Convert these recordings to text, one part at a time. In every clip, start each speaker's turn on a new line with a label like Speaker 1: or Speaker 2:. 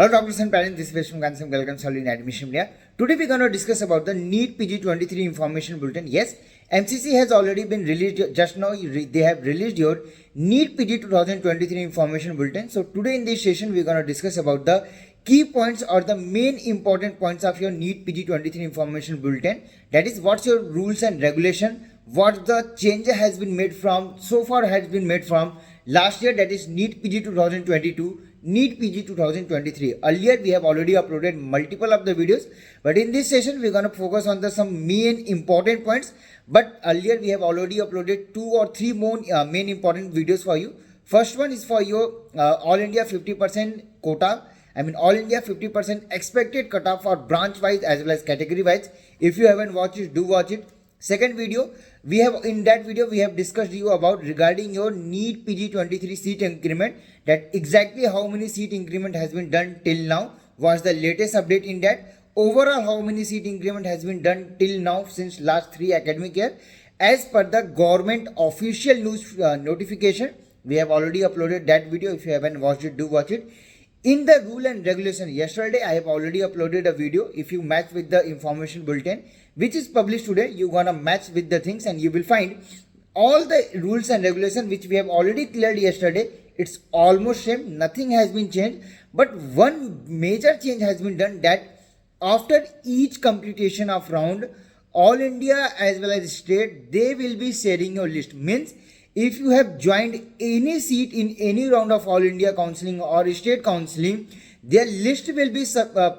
Speaker 1: Hello doctors and parents, this is Vishnu Gansam. Welcome to in Admission Media. Today we're going to discuss about the NEET PG23 Information Bulletin. Yes, MCC has already been released. Just now they have released your NEET PG 2023 Information Bulletin. So today in this session we're going to discuss about the key points or the main important points of your NEET PG23 Information Bulletin. That is, what's your rules and regulation, what the change has been made from so far has been made from last year, that is NEET PG 2022, NEET PG 2023. Earlier we have already uploaded multiple of the videos, but in this session we're going to focus on the some main important points. But earlier we have already uploaded 2 or 3 more main important videos for you. First one is for your All India 50% quota. All India 50% expected cutoff for branch wise as well as category wise. If you haven't watched it, do watch it. Second video, we have discussed you about regarding your NEET PG23 seat increment, that exactly how many seat increment has been done till now, was the latest update in that. Overall, how many seat increment has been done till now since last 3 academic year as per the government official news notification. We have already uploaded that video. If you haven't watched it, do watch it. In the rule and regulation, yesterday I have already uploaded a video. If you match with the information bulletin which is published today, you're gonna match with the things and you will find all the rules and regulation which we have already cleared yesterday. It's almost same, nothing has been changed, but one major change has been done, that after each completion of round, all India as well as state, they will be sharing your list. Means if you have joined any seat in any round of All India counselling or state counselling, their list will be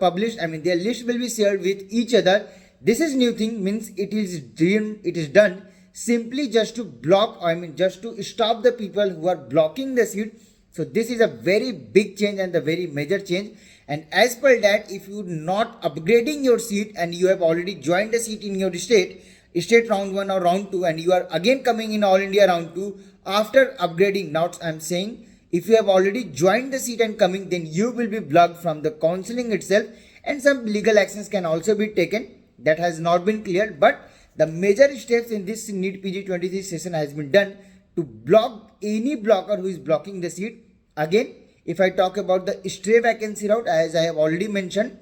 Speaker 1: published. Their list will be shared with each other. This is new thing, means it is done simply just to block, just to stop the people who are blocking the seat. So this is a very big change and a very major change. And as per that, if you not upgrading your seat and you have already joined the seat in your state round 1 or round 2, and you are again coming in All India round 2 after upgrading, now I'm saying if you have already joined the seat and coming, then you will be blocked from the counselling itself, and some legal actions can also be taken. That has not been cleared, but the major steps in this NEET PG23 session has been done to block any blocker who is blocking the seat. Again, if I talk about the stray vacancy route, as I have already mentioned,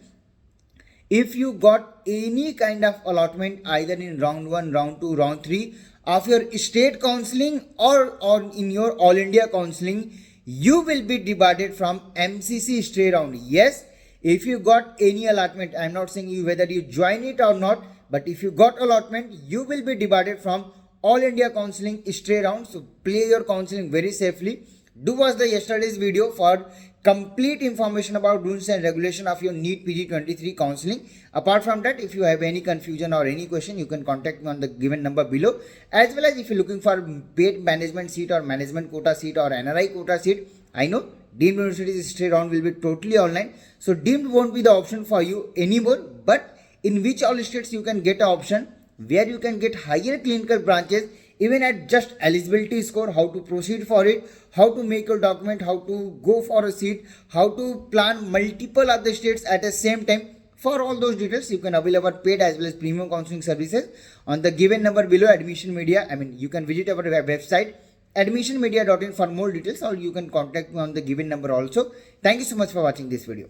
Speaker 1: if you got any kind of allotment either in round 1, round 2, round 3 of your state counselling or in your All India counselling, you will be debarred from MCC stray round. Yes, if you got any allotment, I'm not saying you whether you join it or not, but if you got allotment, you will be debarred from All India counselling stray round. So play your counselling very safely. Do watch the yesterday's video for complete information about rules and regulation of your NEET PG23 counselling. Apart from that, if you have any confusion or any question, you can contact me on the given number below. As well as if you're looking for paid management seat or management quota seat or NRI quota seat, I know deemed universities straight round will be totally online, so deemed won't be the option for you anymore. But in which all states you can get an option where you can get higher clinical branches even at just eligibility score, how to proceed for it, how to make your document, how to go for a seat, how to plan multiple other states at the same time. For all those details, you can avail our paid as well as premium counseling services on the given number below, Admission Media. You can visit our website admissionmedia.in for more details, or you can contact me on the given number also. Thank you so much for watching this video.